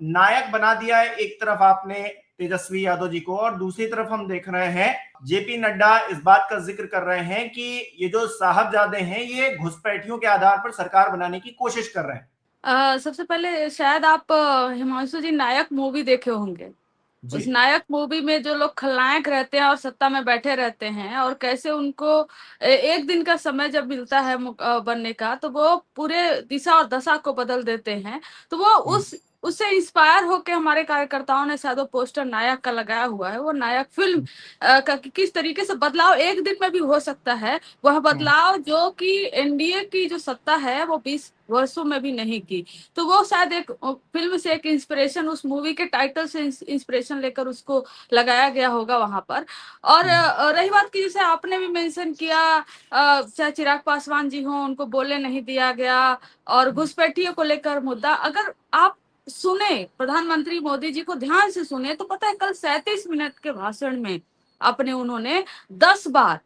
नायक बना दिया है। एक तरफ आपने तेजस्वी यादव जी को, और दूसरी तरफ हम देख रहे हैं जेपी नड्डा इस बात का जिक्र कर रहे हैं कि ये जो साहबजादे हैं ये घुसपैठियों के आधार पर सरकार बनाने की कोशिश कर रहे हैं। सबसे पहले शायद आप हिमांशु जी नायक मूवी देखे होंगे। जी। उस नायक मूवी में जो लोग खलनायक रहते हैं और सत्ता में बैठे रहते हैं, और कैसे उनको एक दिन का समय जब मिलता है बनने का, तो वो पूरे दिशा और दशा को बदल देते हैं। तो वो उस उससे इंस्पायर होके हमारे कार्यकर्ताओं ने शायद वो पोस्टर नायक का लगाया हुआ है। वो नायक फिल्म का किस तरीके से बदलाव एक दिन में भी हो सकता है, वह बदलाव जो कि एनडीए की जो सत्ता है वो 20 वर्षों में भी नहीं की। तो वो शायद एक फिल्म से एक इंस्पिरेशन, उस मूवी के टाइटल से इंस्पिरेशन लेकर उसको लगाया गया होगा वहां पर। और रही बात की, जैसे आपने भी मेंशन किया, चाहे चिराग पासवान जी हो, उनको बोलने नहीं दिया गया, और घुसपैठियों को लेकर मुद्दा, अगर आप सुने प्रधानमंत्री मोदी जी को ध्यान से सुने तो पता है कल 37 मिनट के भाषण में अपने उन्होंने 10 बार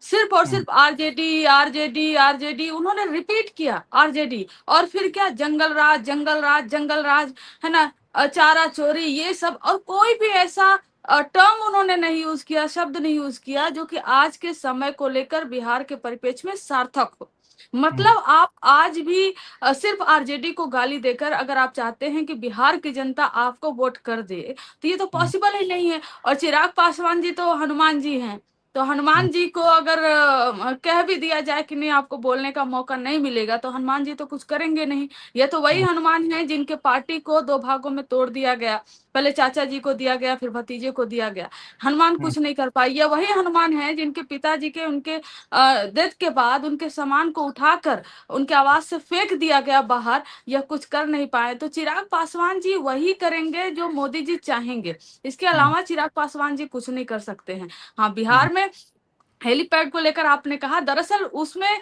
सिर्फ और सिर्फ आरजेडी आरजेडी आरजेडी उन्होंने रिपीट किया, आरजेडी। और फिर क्या, जंगल राज जंगल राज जंगल राज, है ना, चारा चोरी, ये सब। और कोई भी ऐसा टर्म उन्होंने नहीं यूज किया, शब्द नहीं यूज किया जो कि आज के समय को लेकर बिहार के परिप्रेक्ष्य में सार्थक हो। मतलब आप आज भी सिर्फ आरजेडी को गाली देकर अगर आप चाहते हैं कि बिहार की जनता आपको वोट कर दे, तो ये तो पॉसिबल ही नहीं है। और चिराग पासवान जी तो हनुमान जी हैं, तो हनुमान जी को अगर कह भी दिया जाए कि नहीं आपको बोलने का मौका नहीं मिलेगा, तो हनुमान जी तो कुछ करेंगे नहीं। ये तो वही हनुमान है जिनके पार्टी को दो भागों में तोड़ दिया गया, पहले चाचा जी को दिया गया, फिर भतीजे को दिया गया। हनुमान कुछ नहीं कर पाई। ये वही हनुमान है जिनके पिताजी के, उनके डेथ के बाद उनके सामान को उठाकर उनके आवाज से फेंक दिया गया बाहर, यह कुछ कर नहीं पाए। तो चिराग पासवान जी वही करेंगे जो मोदी जी चाहेंगे, इसके अलावा चिराग पासवान जी कुछ नहीं कर सकते हैं। हाँ, बिहार में हेलीपैड को लेकर आपने कहा, दरअसल उसमें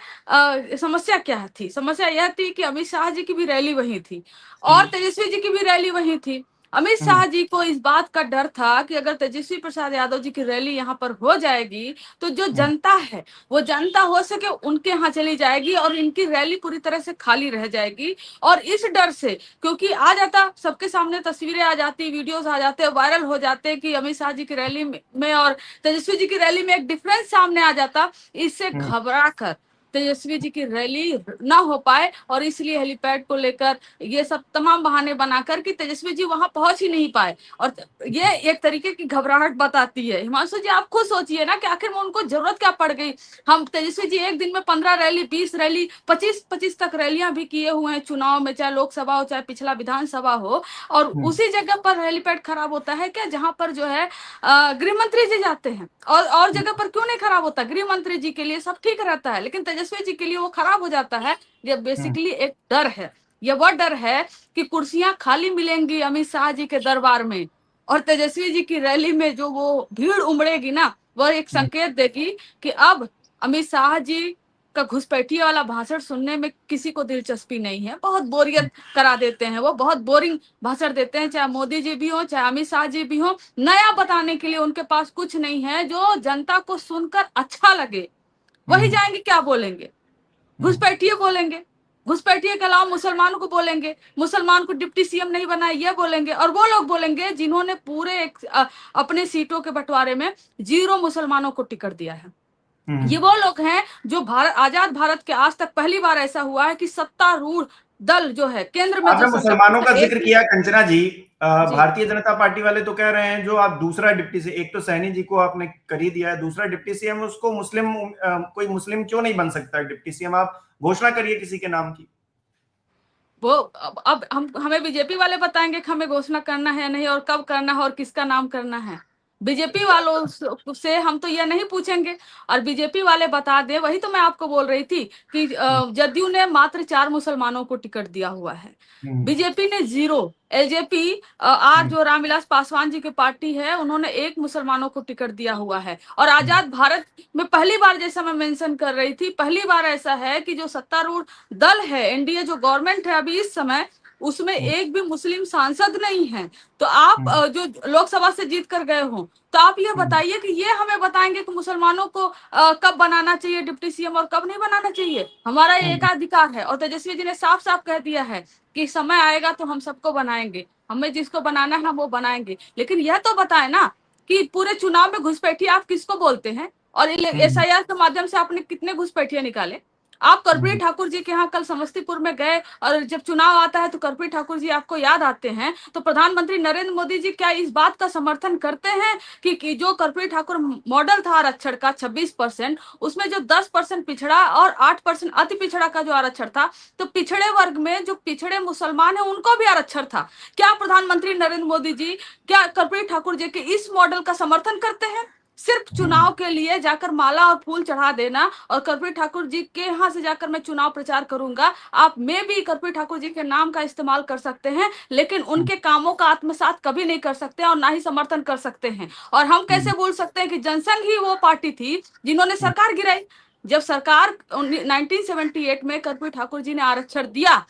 समस्या क्या थी? समस्या यह थी कि अमित शाह जी की भी रैली वहीं थी और तेजस्वी जी की भी रैली वहीं थी। अमित शाह जी को इस बात का डर था कि अगर तेजस्वी प्रसाद यादव जी की रैली यहाँ पर हो जाएगी तो जो जनता है वो जनता हो सके उनके यहाँ चली जाएगी और इनकी रैली पूरी तरह से खाली रह जाएगी। और इस डर से, क्योंकि आ जाता सबके सामने, तस्वीरें आ जाती, वीडियोस आ जाते, वायरल हो जाते कि अमित शाह जी की रैली में और तेजस्वी जी की रैली में एक डिफरेंस सामने आ जाता। इससे घबरा कर तेजस्वी जी की रैली ना हो पाए, और इसलिए हेलीपैड को लेकर ये सब तमाम बहाने बनाकर कि तेजस्वी जी वहां पहुंच ही नहीं पाए। और ये एक तरीके की घबराहट बताती है। हिमांशु जी आप खुद सोचिए ना कि आखिर में उनको जरूरत क्या पड़ गई। हम तेजस्वी जी एक दिन में 15 रैली, 20 रैली, 25 तक रैलियां भी किए हुए हैं चुनाव में, चाहे लोकसभा हो चाहे पिछला विधानसभा हो। और उसी जगह पर हेलीपैड खराब होता है क्या, जहां पर जो है गृह मंत्री जी जाते हैं। और जगह पर क्यों नहीं खराब होता? गृह मंत्री जी के लिए सब ठीक रहता है, लेकिन तेजस्वी जी के लिए वो खराब हो जाता है। ये बेसिकली एक डर है। ये वह डर है कि कुर्सियां खाली मिलेंगी अमित शाह जी के दरबार में, और तेजस्वी जी की रैली में जो वो भीड़ उमड़ेगी ना, वह एक संकेत देगी कि अब अमित शाह जी का घुसपैठिया वाला भाषण सुनने में किसी को दिलचस्पी नहीं है। बहुत बोरियत करा देते हैं, वो बहुत बोरिंग भाषण देते हैं, चाहे मोदी जी भी हो चाहे अमित शाह जी भी हो। नया बताने के लिए उनके पास कुछ नहीं है जो जनता को सुनकर अच्छा लगे। वही जाएंगे क्या बोलेंगे? घुसपैठिए बोलेंगे। घुसपैठिए के अलावा मुसलमानों को बोलेंगे, मुसलमान को डिप्टी सीएम नहीं बनाया ये बोलेंगे। और वो लोग बोलेंगे जिन्होंने पूरे अपने सीटों के बंटवारे में 0 मुसलमानों को टिकट दिया है। ये वो लोग हैं जो आजाद भारत के आज तक पहली बार ऐसा हुआ है कि सत्तारूढ़ दल जो है केंद्र में, आपने जो मुसलमानों का सरकार जिक्र किया कंचना जी, जी भारतीय जनता पार्टी वाले तो कह रहे हैं जो आप दूसरा डिप्टी से, एक तो सैनी जी को आपने कर ही दिया है, दूसरा डिप्टी सीएम उसको मुस्लिम, कोई मुस्लिम क्यों नहीं बन सकता डिप्टी सीएम? आप घोषणा करिए किसी के नाम की। वो अब हम हमें बीजेपी वाले बताएंगे कि हमें घोषणा करना है नहीं, और कब करना है और किसका नाम करना है। बीजेपी वालों से हम तो ये नहीं पूछेंगे, और बीजेपी वाले बता दे। वही तो मैं आपको बोल रही थी कि जदयू ने मात्र 4 मुसलमानों को टिकट दिया हुआ है, बीजेपी ने 0। एलजेपी आज जो रामविलास पासवान जी की पार्टी है, उन्होंने 1 मुसलमानों को टिकट दिया हुआ है। और आजाद भारत में पहली बार, जैसा मैं मेंशन कर रही थी, पहली बार ऐसा है कि जो सत्तारूढ़ दल है, एनडीए जो गवर्नमेंट है अभी इस समय, उसमें एक भी मुस्लिम सांसद नहीं है। तो आप जो लोकसभा से जीत कर गए हो, तो आप ये बताइए कि ये हमें बताएंगे कि मुसलमानों को कब बनाना चाहिए डिप्टी सीएम और कब नहीं बनाना चाहिए? हमारा ये एकाधिकार है। और तेजस्वी जी ने साफ साफ कह दिया है कि समय आएगा तो हम सबको बनाएंगे। हमें जिसको बनाना है वो बनाएंगे, लेकिन यह तो बताए ना कि पूरे चुनाव में घुसपैठी आप किसको बोलते हैं, और एसआईआर के माध्यम से आपने कितने घुसपैठिए निकाले। आप कर्पूरी ठाकुर जी के यहाँ कल समस्तीपुर में गए, और जब चुनाव आता है तो कर्पूरी ठाकुर जी आपको याद आते हैं, तो प्रधानमंत्री नरेंद्र मोदी जी क्या इस बात का समर्थन करते हैं कि जो कर्पूरी ठाकुर मॉडल था आरक्षण का 26%, उसमें जो 10% पिछड़ा और 8% अति पिछड़ा का जो आरक्षण था, तो पिछड़े वर्ग में जो पिछड़े मुसलमान है उनको भी आरक्षण था। क्या प्रधानमंत्री नरेंद्र मोदी जी क्या कर्पूरी ठाकुर जी के इस मॉडल का समर्थन करते हैं? सिर्फ चुनाव के लिए जाकर माला और फूल चढ़ा देना, और कर्पूरी ठाकुर जी के यहाँ से जाकर मैं चुनाव प्रचार करूंगा, आप में भी कर्पूरी ठाकुर जी के नाम का इस्तेमाल कर सकते हैं, लेकिन उनके कामों का आत्मसात कभी नहीं कर सकते और ना ही समर्थन कर सकते हैं। और हम कैसे भूल सकते हैं कि जनसंघ ही वो पार्टी थी जिन्होंने सरकार गिराई। जब सरकार 1978 में कर्पूरी ठाकुर जी ने आरक्षण दिया,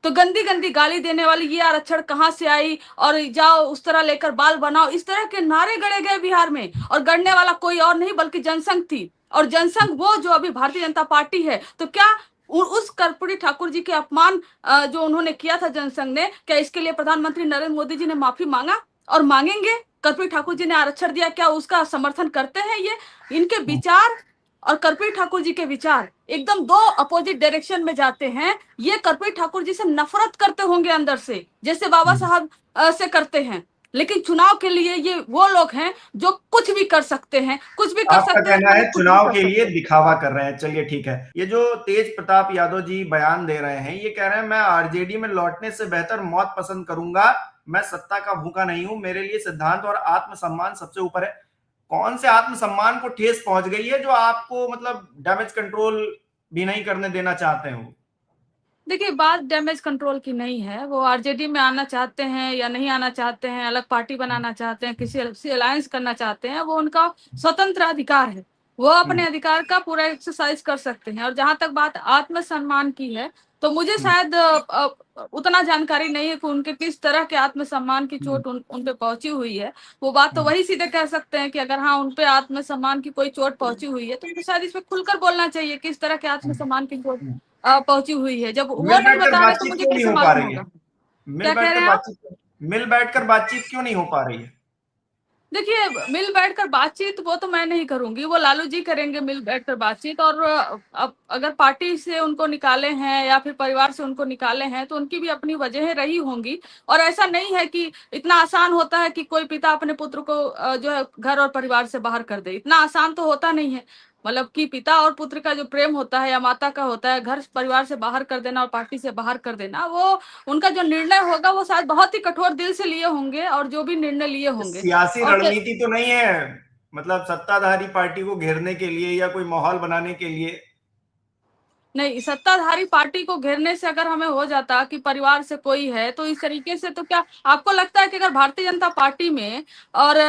तो गंदी गंदी गाली देने वाली ये आरक्षण कहाँ से आई, और जाओ उस तरह लेकर बाल बनाओ, इस तरह के नारे गड़े गए बिहार में, और गढ़ने वाला कोई और नहीं बल्कि जनसंघ थी। और जनसंघ वो जो अभी भारतीय जनता पार्टी है, तो क्या उस कर्पूरी ठाकुर जी के अपमान जो उन्होंने किया था जनसंघ ने, क्या इसके लिए प्रधानमंत्री नरेंद्र मोदी जी ने माफी मांगा और मांगेंगे? कर्पूरी ठाकुर जी ने आरक्षण दिया, क्या उसका समर्थन करते हैं ये? इनके विचार और कर्पूरी ठाकुर जी के विचार एकदम दो अपोजिट डायरेक्शन में जाते हैं। ये कर्पूरी ठाकुर जी से नफरत करते होंगे अंदर से, जैसे बाबा साहब से करते हैं, लेकिन चुनाव के लिए ये वो लोग हैं जो कुछ भी कर सकते हैं, कुछ भी कर आपका सकते हैं, कहना है कुछ भी चुनाव कर के सकते लिए हैं। दिखावा कर रहे हैं। चलिए ठीक है, ये जो तेज प्रताप यादव जी बयान दे रहे हैं, ये कह रहे हैं मैं आरजेडी में लौटने से बेहतर मौत पसंद करूंगा, मैं सत्ता का भूखा नहीं हूं, मेरे लिए सिद्धांत और आत्मसम्मान सबसे ऊपर है। कौन से आत्मसम्मान को ठेस पहुंच गई है जो आपको मतलब डैमेज कंट्रोल भी नहीं करने देना चाहते हो? देखिए, बात डैमेज कंट्रोल की नहीं है। वो आरजेडी में आना चाहते हैं या नहीं आना चाहते हैं, अलग पार्टी बनाना चाहते हैं, किसी से अलायंस करना चाहते हैं, वो उनका स्वतंत्र अधिकार है। वो अपने अधिकार का पूरा एक्सरसाइज कर सकते हैं। और जहां तक बात आत्मसम्मान की है, तो मुझे शायद उतना जानकारी नहीं है कि उनके किस तरह के आत्मसम्मान की चोट उन पे पहुंची हुई है। वो बात तो वही सीधे कह सकते हैं कि अगर हाँ उन पे आत्मसम्मान की कोई चोट पहुंची हुई है, तो उनको शायद इस पे खुलकर बोलना चाहिए किस तरह के आत्मसम्मान की चोट पहुंची हुई है। जब वो मिल नहीं बैठकर बता रहे तो बातचीत मुझे क्यों नहीं कैसे हो पा मालूम रही है? होगा? क्या कह रहे हैं आप? मिल बैठकर बातचीत क्यों नहीं हो पा रही है? देखिए, मिल बैठकर बातचीत वो तो मैं नहीं करूंगी, वो लालू जी करेंगे मिल बैठकर बातचीत। और अब अगर पार्टी से उनको निकाले हैं या फिर परिवार से उनको निकाले हैं, तो उनकी भी अपनी वजहें रही होंगी। और ऐसा नहीं है कि इतना आसान होता है कि कोई पिता अपने पुत्र को जो है घर और परिवार से बाहर कर दे। इतना आसान तो होता नहीं है। मतलब कि पिता और पुत्र का जो प्रेम होता है या माता का होता है, घर परिवार से बाहर कर देना और पार्टी से बाहर कर देना, वो उनका जो निर्णय होगा वो शायद बहुत ही कठोर दिल से लिए होंगे, और जो भी निर्णय लिए होंगे। सियासी और रणनीति तो नहीं है, मतलब सत्ताधारी पार्टी को घेरने के लिए या कोई माहौल बनाने के लिए? नहीं, सत्ताधारी पार्टी को घेरने से अगर हमें हो जाता कि परिवार से कोई है, तो इस तरीके से तो क्या आपको लगता है कि अगर भारतीय जनता पार्टी में और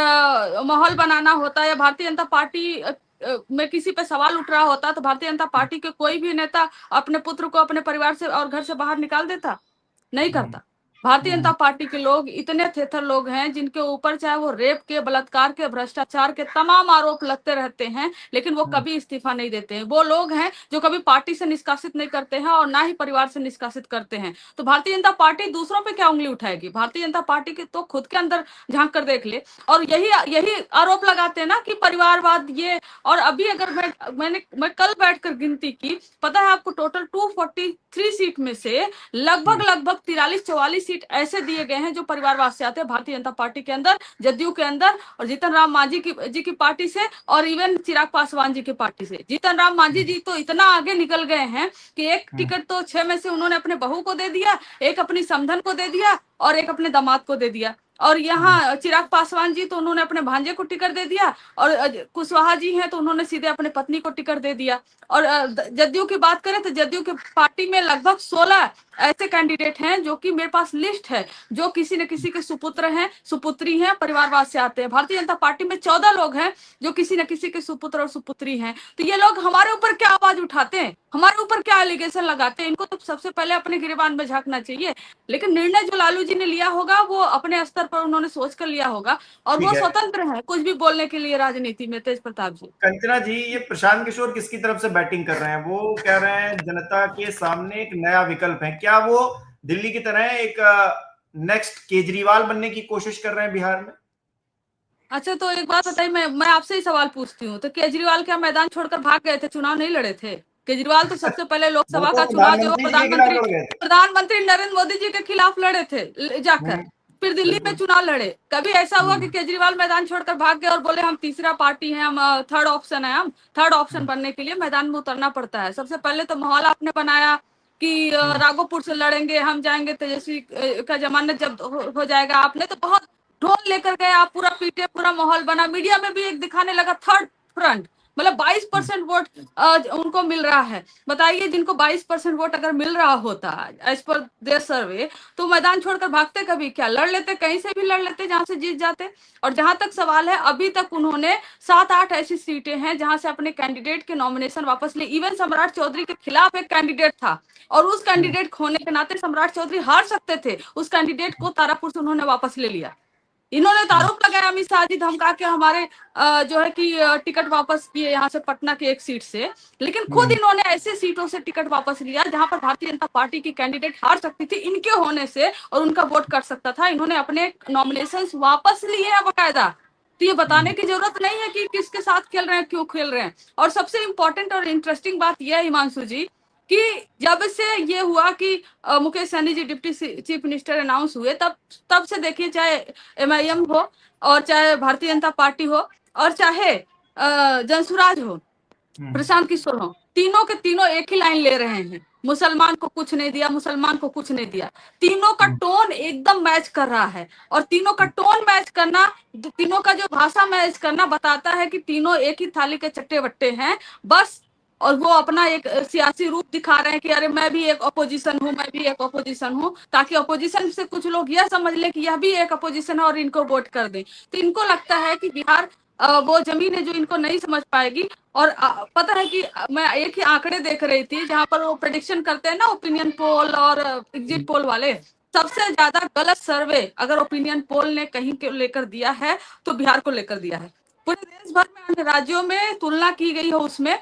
माहौल बनाना होता या भारतीय जनता पार्टी में किसी पे सवाल उठ रहा होता, तो भारतीय जनता पार्टी के कोई भी नेता अपने पुत्र को अपने परिवार से और घर से बाहर निकाल देता? नहीं करता। भारतीय जनता पार्टी के लोग इतने थेथर लोग हैं जिनके ऊपर चाहे वो रेप के, बलात्कार के, भ्रष्टाचार के तमाम आरोप लगते रहते हैं, लेकिन वो कभी इस्तीफा नहीं देते हैं। वो लोग हैं जो कभी पार्टी से निष्कासित नहीं करते हैं और ना ही परिवार से निष्कासित करते हैं। तो भारतीय जनता पार्टी दूसरों पे क्या उंगली उठाएगी? भारतीय जनता पार्टी के तो खुद के अंदर झांक कर देख ले। और यही यही आरोप लगाते हैं ना कि परिवारवाद ये। और अभी अगर मैं कल बैठकर गिनती की, पता है आपको, टोटल 243 सीट में से लगभग लगभग 43-44 सीट ऐसे दिए गए हैं जो परिवारवाद से आते हैं भारतीय जनता पार्टी के अंदर, जदयू के अंदर, और जीतन राम मांझी जी की पार्टी से, और इवन चिराग पासवान जी की पार्टी से। जीतन राम मांझी जी तो इतना आगे निकल गए हैं कि एक टिकट तो 6 में से उन्होंने अपने बहू को दे दिया, एक अपनी समधन को दे दिया, और एक अपने दामाद को दे दिया। और यहाँ चिराग पासवान जी तो उन्होंने अपने भांजे को टिकट दे दिया, और कुशवाहा जी हैं तो उन्होंने सीधे अपने पत्नी को टिकट दे दिया। और जदयू की बात करें तो जदयू के पार्टी में लगभग 16 ऐसे कैंडिडेट हैं जो कि मेरे पास लिस्ट है, जो किसी न किसी के सुपुत्र हैं, सुपुत्री हैं, परिवारवाद से आते हैं। भारतीय जनता पार्टी में 14 लोग हैं जो किसी न किसी के सुपुत्र और सुपुत्री हैं। तो ये लोग हमारे ऊपर क्या आवाज उठाते हैं, हमारे ऊपर क्या एलिगेशन लगाते हैं? इनको तो सबसे पहले अपने गिरेबान में झांकना चाहिए। लेकिन निर्णय जो लालू जी ने लिया होगा वो अपने स्तर पर उन्होंने सोच कर लिया होगा, और ठीक वो है स्वतंत्र है कुछ भी बोलने के लिए राजनीति में। तेज प्रताप जी, कंचना जी, ये प्रशांत किशोर किसकी तरफ से बैटिंग कर रहे हैं? वो कह रहे हैं जनता के सामने एक नया विकल्प है। क्या वो दिल्ली की तरह एक नेक्स्ट केजरीवाल बनने की कोशिश कर रहे हैं बिहार में। अच्छा, तो एक बात बताइए, मैं आपसे ही सवाल पूछती हूँ, तो केजरीवाल क्या मैदान छोड़कर भाग गए थे, चुनाव नहीं लड़े थे? केजरीवाल तो सबसे पहले वो लोकसभा तो का चुनाव जो प्रधानमंत्री जी के खिलाफ प्रधानमंत्री लड़ गए थे। प्रधानमंत्री नरेंद्र मोदी जी के खिलाफ लड़े थे जाकर, फिर दिल्ली में बिल्कुल। चुनाव लड़े। कभी ऐसा हुआ कि हम्म, केजरीवाल मैदान छोड़कर भाग गए और बोले हम तीसरा पार्टी है, हम थर्ड ऑप्शन है, हम थर्ड ऑप्शन हम्म, बनने के लिए मैदान में उतरना पड़ता है? सबसे पहले तो माहौल आपने बनाया कि हम्म, राघोपुर से लड़ेंगे, हम जाएंगे, तेजस्वी का जमानत जब हो जाएगा, आपने तो बहुत ढोल लेकर गए, आप पूरा पीटे, पूरा माहौल बना, मीडिया में भी एक दिखाने लगा थर्ड फ्रंट, मतलब 22% वोट उनको मिल रहा है। बताइए, जिनको 22% वोट अगर मिल रहा होता एज पर देयर सर्वे, तो मैदान छोड़कर भागते कभी क्या? लड़ लेते, कहीं से भी लड़ लेते जहां से जीत जाते। और जहां तक सवाल है, अभी तक उन्होंने 7-8 ऐसी सीटें हैं जहां से अपने कैंडिडेट के नॉमिनेशन वापस ले। इवन सम्राट चौधरी के खिलाफ एक कैंडिडेट था और उस हम्म, कैंडिडेट खोने के नाते सम्राट चौधरी हार सकते थे, उस कैंडिडेट को तारापुर से उन्होंने वापस ले लिया। इन्होंने तो हम्म, आरोप लगाया अमित शाह जी धमका के हमारे जो है कि टिकट वापस किए यहाँ से पटना की एक सीट से, लेकिन खुद हम्म, इन्होंने ऐसे सीटों से टिकट वापस लिया जहां पर भारतीय जनता पार्टी की कैंडिडेट हार सकती थी इनके होने से और उनका वोट कट सकता था। इन्होंने अपने नॉमिनेशन वापस लिए हैं बकायदा। तो ये बताने हम्म, की जरूरत नहीं है कि किसके साथ खेल रहे हैं, क्यों खेल रहे हैं। और सबसे इंपॉर्टेंट और इंटरेस्टिंग बात यह है हिमांशु जी कि जब से ये हुआ कि मुकेश सहनी जी डिप्टी चीफ मिनिस्टर अनाउंस हुए, तब तब से देखिए, चाहे एमआईएम हो और चाहे भारतीय जनता पार्टी हो और चाहे जनसुराज हो, हम्म, प्रशांत किशोर हो, तीनों के तीनों एक ही लाइन ले रहे हैं, मुसलमान को कुछ नहीं दिया, मुसलमान को कुछ नहीं दिया। तीनों का हम्म, टोन एकदम मैच कर रहा है, और तीनों का टोन मैच करना, तीनों का जो भाषा मैच करना बताता है कि तीनों एक ही थाली के चट्टे बट्टे हैं बस। और वो अपना एक सियासी रूप दिखा रहे हैं कि अरे मैं भी एक अपोजिशन हूँ, मैं भी एक अपोजिशन हूँ, ताकि अपोजिशन से कुछ लोग यह समझ ले कि यह भी एक अपोजिशन है और इनको वोट कर दें। तो इनको लगता है कि बिहार वो जमीन है जो इनको नहीं समझ पाएगी। और पता है कि मैं एक ही आंकड़े देख रही थी जहां पर वो प्रेडिक्शन करते हैं ना, ओपिनियन पोल और एग्जिट पोल वाले, सबसे ज्यादा गलत सर्वे अगर ओपिनियन पोल ने कहीं के लेकर दिया है तो बिहार को लेकर दिया है। पूरे देश भर में अन्य राज्यों में तुलना की गई है, उसमें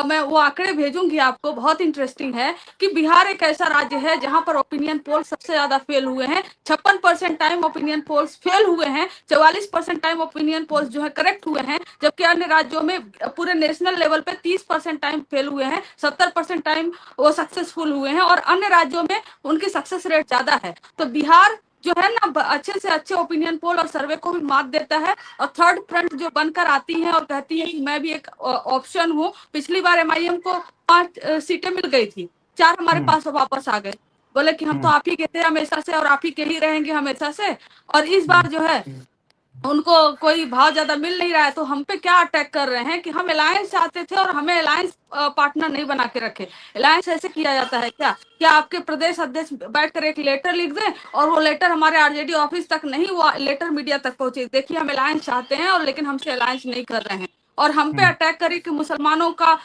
मैं वो आंकड़े भेजूंगी आपको, बहुत इंटरेस्टिंग है कि बिहार एक ऐसा राज्य है जहां पर ओपिनियन पोल सबसे ज्यादा फेल हुए हैं। 56% टाइम ओपिनियन पोल्स फेल हुए हैं, 44% टाइम ओपिनियन पोल्स जो है करेक्ट हुए हैं, जबकि अन्य राज्यों में पूरे नेशनल लेवल पे 30% टाइम फेल हुए हैं, 70% टाइम वो सक्सेसफुल हुए हैं, और अन्य राज्यों में उनकी सक्सेस रेट ज्यादा है। तो बिहार जो है ना, अच्छे से अच्छे ओपिनियन पोल और सर्वे को भी मात देता है, और थर्ड फ्रंट जो बनकर आती है और कहती है कि मैं भी एक ऑप्शन हूँ। पिछली बार एमआईएम को 5 सीटें मिल गई थी, 4 हमारे हम्म, पास वापस आ गए, बोले कि हम तो हम्म, आप ही के थे हमेशा से और आप ही के ही रहेंगे हमेशा से। और इस बार जो है उनको कोई भाव ज्यादा मिल नहीं रहा है, तो हम पे क्या अटैक कर रहे हैं कि हम अलायंस चाहते थे और हमें अलायंस पार्टनर नहीं बना के रखे। अलायंस ऐसे किया जाता है क्या? क्या आपके प्रदेश अध्यक्ष बैठकर एक लेटर लिख दें और वो लेटर हमारे आरजेडी ऑफिस तक नहीं, वो लेटर मीडिया तक पहुंचे, देखिए हम अलायंस चाहते हैं और लेकिन हमसे अलायंस नहीं कर रहे हैं, और हम पे हम्म, अटैक करे कि मुसलमानों का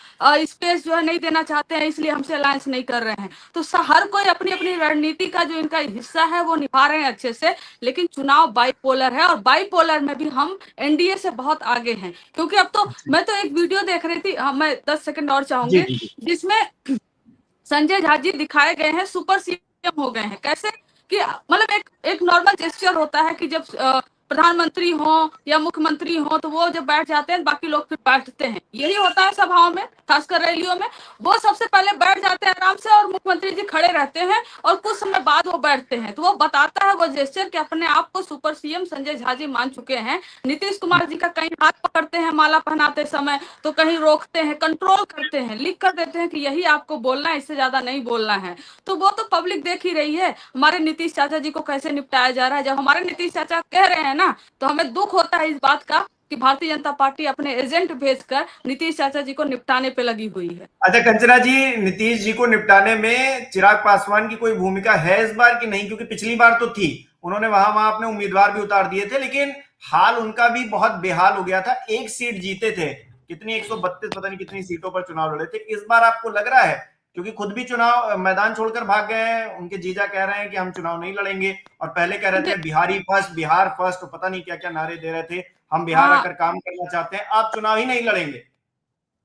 स्पेस जो है नहीं देना चाहते हैं, इसलिए हमसे अलायंस नहीं कर रहे हैं। तो हर कोई अपनी अपनी रणनीति का जो इनका हिस्सा है वो निभा रहे हैं अच्छे से, लेकिन चुनाव बाइपोलर है, और बाइपोलर में भी हम एनडीए से बहुत आगे हैं। क्योंकि अब तो जी मैं तो एक वीडियो देख रही थी, हाँ, मैं 10 सेकंड और जी चाहूंगी, जी जी। जिसमें संजय झा जी दिखाए गए हैं सुपर सीएम हो गए हैं। कैसे कि मतलब एक एक नॉर्मल जेस्चर होता है कि जब प्रधानमंत्री हो या मुख्यमंत्री हो तो वो जब बैठ जाते हैं बाकी लोग फिर बैठते हैं, यही होता है सभाओं में, खासकर रैलियों में। वो सबसे पहले बैठ जाते हैं आराम से और मुख्यमंत्री जी खड़े रहते हैं और कुछ समय बाद वो बैठते हैं, तो वो बताता है वो जेस्चर कि अपने आप को सुपर सीएम संजय झा जी मान चुके हैं। नीतीश कुमार जी का कहीं हाथ पकड़ते हैं माला पहनाते समय, तो कहीं रोकते हैं, कंट्रोल करते हैं, लिख कर देते हैं कि यही आपको बोलना है, इससे ज्यादा नहीं बोलना है। तो वो तो पब्लिक देख ही रही है हमारे नीतीश चाचा जी को कैसे निपटाया जा रहा है। जब हमारे नीतीश चाचा कह रहे हैं ना, तो हमें दुख होता है इस बात का कि भारतीय जनता पार्टी अपने एजेंट भेजकर नीतीश चाचा जी को निपटाने पे लगी हुई है। अच्छा कंचना जी, नीतीश जी को निपटाने में चिराग पासवान की कोई भूमिका है इस बार की नहीं? क्योंकि पिछली बार तो थी, उन्होंने वहां वहां अपने उम्मीदवार भी उतार दिए थे, लेकिन हाल उनका भी बहुत बेहाल हो गया था। एक सीट जीते थे, कितनी 132 पता नहीं कितनी सीटों पर चुनाव लड़े थे। इस बार आपको लग रहा है, क्योंकि खुद भी चुनाव मैदान छोड़कर भाग गए हैं, उनके जीजा कह रहे हैं कि हम चुनाव नहीं लड़ेंगे, और पहले कह रहे थे बिहारी फर्स्ट, बिहार फर्स्ट, तो पता नहीं क्या क्या नारे दे रहे थे, हम बिहार हाँ, आकर काम करना चाहते हैं, आप चुनाव ही नहीं लड़ेंगे।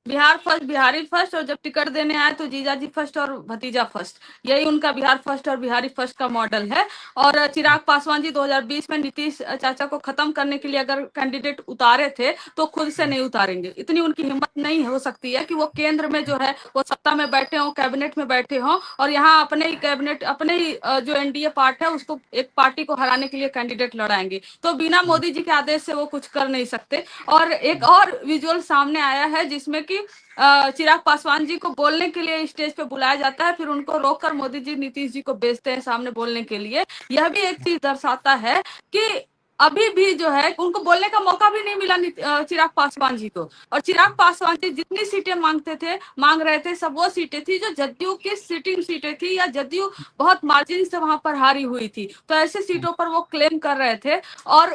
बिहार फर्स्ट, बिहारी फर्स्ट, और जब टिकट देने आए तो जीजाजी फर्स्ट और भतीजा फर्स्ट। यही उनका बिहार फर्स्ट और बिहारी फर्स्ट का मॉडल है। और चिराग पासवान जी 2020 में नीतीश चाचा को खत्म करने के लिए अगर कैंडिडेट उतारे थे तो खुद से नहीं उतारेंगे। इतनी उनकी हिम्मत नहीं हो सकती है कि वो केंद्र में जो है वो सत्ता में बैठे हों, कैबिनेट में बैठे हों, और यहाँ अपने ही कैबिनेट, अपने ही जो एनडीए पार्ट है उसको, एक पार्टी को हराने के लिए कैंडिडेट लड़ाएंगे। तो बिना मोदी जी के आदेश से वो कुछ कर नहीं सकते। और एक और विजुअल सामने आया है जिसमें कि चिराग पासवान जी को बोलने के लिए स्टेज पे बुलाया जाता है, फिर उनको रोककर मोदी जी नीतीश जी को भेजते हैं सामने बोलने के लिए। यह भी एक चीज दर्शाता है कि अभी भी जो है उनको बोलने का मौका भी नहीं मिला चिराग पासवान जी को। और चिराग पासवान जी जितनी सीटें मांग रहे थे, सब वो सीटें थी जो जदयू की सिटिंग सीटें थी, या जदयू बहुत मार्जिन से वहां पर हारी हुई थी। तो ऐसे सीटों पर वो क्लेम कर रहे थे। और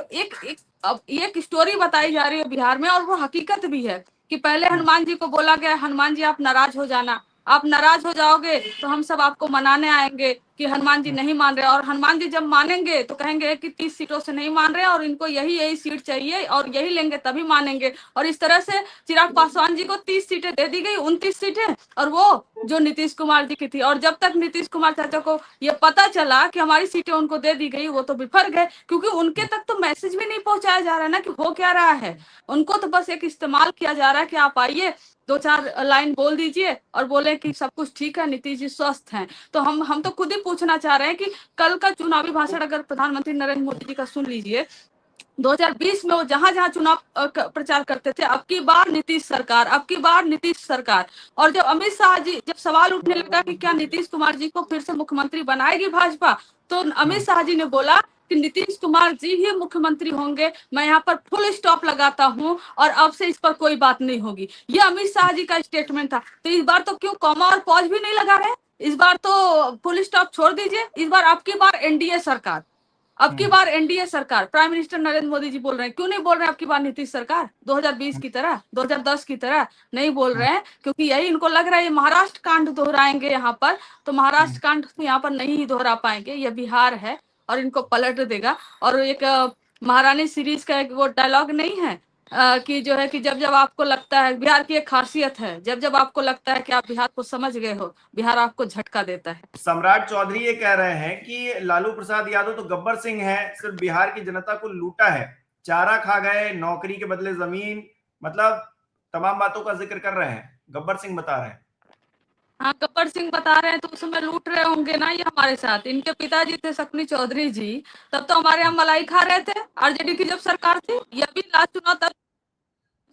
अब एक स्टोरी बताई जा रही है बिहार में, और वो हकीकत भी है कि पहले हनुमान जी को बोला गया, हनुमान जी आप नाराज हो जाना, आप नाराज हो जाओगे तो हम सब आपको मनाने आएंगे कि हनुमान जी नहीं मान रहे। और हनुमान जी जब मानेंगे तो कहेंगे कि 30 सीटों से नहीं मान रहे और इनको यही सीट चाहिए और यही लेंगे तभी मानेंगे। और इस तरह से चिराग पासवान जी को 30 सीटें दे दी गई, 29 सीटें, और वो जो नीतीश कुमार जी की थी। और जब तक नीतीश कुमार चाचा को ये पता चला कि हमारी सीटें उनको दे दी गई, वो तो बिफर गए, क्योंकि उनके तक तो मैसेज भी नहीं पहुंचाया जा रहा है ना कि हो क्या रहा है। उनको तो बस एक इस्तेमाल किया जा रहा है कि आप आइए, 2-4 लाइन बोल दीजिए और बोले कि सब कुछ ठीक है, नीतीश जी स्वस्थ हैं। तो हम तो खुद ही पूछना चाह रहे हैं कि कल का चुनावी भाषण अगर प्रधानमंत्री नरेंद्र मोदी जी का सुन लीजिए, 2020 में वो जहां जहां चुनाव प्रचार करते थे, अब की बार नीतीश सरकार, अब की बार नीतीश सरकार। और जब अमित शाह जी, जब सवाल उठने लगा कि क्या नीतीश कुमार जी को फिर से मुख्यमंत्री बनाएगी भाजपा, तो अमित शाह जी ने बोला कि नीतीश कुमार जी ही मुख्यमंत्री होंगे, मैं यहाँ पर फुल स्टॉप लगाता हूँ और अब से इस पर कोई बात नहीं होगी। ये अमित शाह जी का स्टेटमेंट था। तो इस बार तो क्यों कॉमा और पॉज भी नहीं लगा रहे, इस बार तो फुल स्टॉप छोड़ दीजिए। इस बार आपकी बार एनडीए सरकार, अब की बार एनडीए सरकार, प्राइम मिनिस्टर नरेंद्र मोदी जी बोल रहे हैं। क्यों नहीं बोल रहे हैं अब की बार नीतीश सरकार 2020 की तरह, 2010 की तरह? नहीं बोल रहे हैं क्योंकि यही इनको लग रहा है ये महाराष्ट्र कांड दोहराएंगे यहाँ पर, तो महाराष्ट्र कांड तो यहाँ पर नहीं ही दोहरा पाएंगे, ये बिहार है और इनको पलट देगा। और एक महारानी सीरीज का एक वो डायलॉग नहीं है कि जो है कि जब जब आपको लगता है, बिहार की एक खासियत है, जब जब आपको लगता है कि आप बिहार को समझ गए हो, बिहार आपको झटका देता है। सम्राट चौधरी ये कह रहे हैं कि लालू प्रसाद यादव तो गब्बर सिंह है, सिर्फ बिहार की जनता को लूटा है, चारा खा गए, नौकरी के बदले जमीन, मतलब तमाम बातों का जिक्र कर रहे हैं। गब्बर सिंह बता रहे हैं। हाँ, गब्बर सिंह बता रहे हैं तो उसमें लूट रहे होंगे ना ये हमारे साथ। इनके पिताजी थे शकुनी चौधरी जी, तब तो हमारे यहाँ मलाई खा रहे थे आरजेडी की जब सरकार थी। ये भी लास्ट चुनाव तब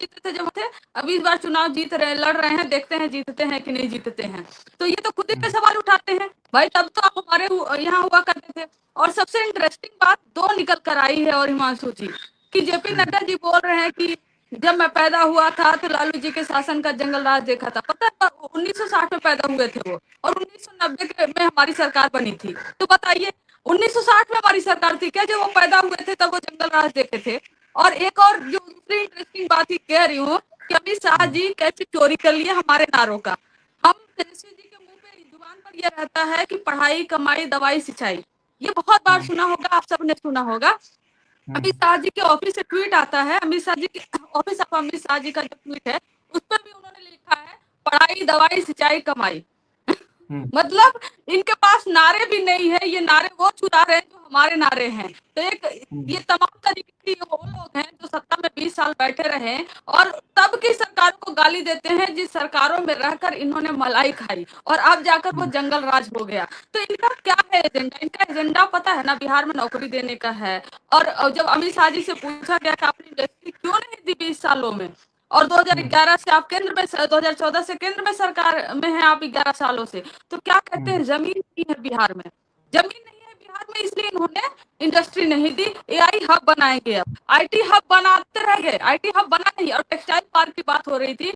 जीते थे जब थे, अभी इस बार चुनाव जीत रहे, लड़ रहे हैं, देखते हैं जीतते हैं कि नहीं जीतते हैं। तो ये तो खुद ही पे सवाल उठाते हैं भाई, तब तो आप हमारे यहाँ हुआ करते थे। और सबसे इंटरेस्टिंग बात दो निकल कर आई है और हिमांशु जी, कि जेपी नड्डा जी बोल रहे हैं कि जब मैं पैदा हुआ था तो लालू जी के शासन का जंगल राज देखा था। पता है 1960 में पैदा हुए थे वो, और 1990 में हमारी सरकार बनी थी। तो बताइए 1960 में हमारी सरकार थी क्या, जब वो पैदा हुए थे तब वो जंगल राज देखे थे? और एक और जो दूसरी इंटरेस्टिंग बात ही कह रही हूँ कि अमित शाह जी कैसे चोरी कर लिए हमारे नारों का। हम तेजस्वी जी के मुंह पे जुबान पर ये रहता है कि पढ़ाई, कमाई, दवाई, सिंचाई, ये बहुत बार सुना होगा, आप सबने सुना होगा। अमित शाह जी के ऑफिस से ट्वीट आता है, अमित शाह जी के ऑफिस ऑफ अमित शाह जी का जो ट्वीट है उस पर भी उन्होंने लिखा है पढ़ाई, दवाई, सिंचाई, कमाई। मतलब इनके पास नारे भी नहीं है, ये नारे वो चुरा रहे हैं जो हमारे नारे हैं। तो एक ये तमाम तरीके के वो लोग हैं जो सत्ता में 20 साल बैठे रहे और तब की सरकारों को गाली देते हैं जिस सरकारों में रहकर इन्होंने मलाई खाई, और अब जाकर वो जंगल राज हो गया। तो इनका क्या है एजेंडा? इनका एजेंडा पता है ना, बिहार में नौकरी देने का है। और जब अमित शाह जी से पूछा गया कि आपने इंडस्ट्री क्यों नहीं दी 20 सालों में, और 2011 से आप केंद्र में, 2014 से केंद्र में सरकार में है आप 11 सालों से, तो क्या कहते हैं जमीन नहीं है बिहार में, जमीन नहीं है बिहार में, इसलिए इन्होंने इंडस्ट्री नहीं दी। एआई हब बनाएंगे, अब आईटी हब बनाते रह गए, आईटी हब बना नहीं। और टेक्सटाइल पार्क की बात हो रही थी,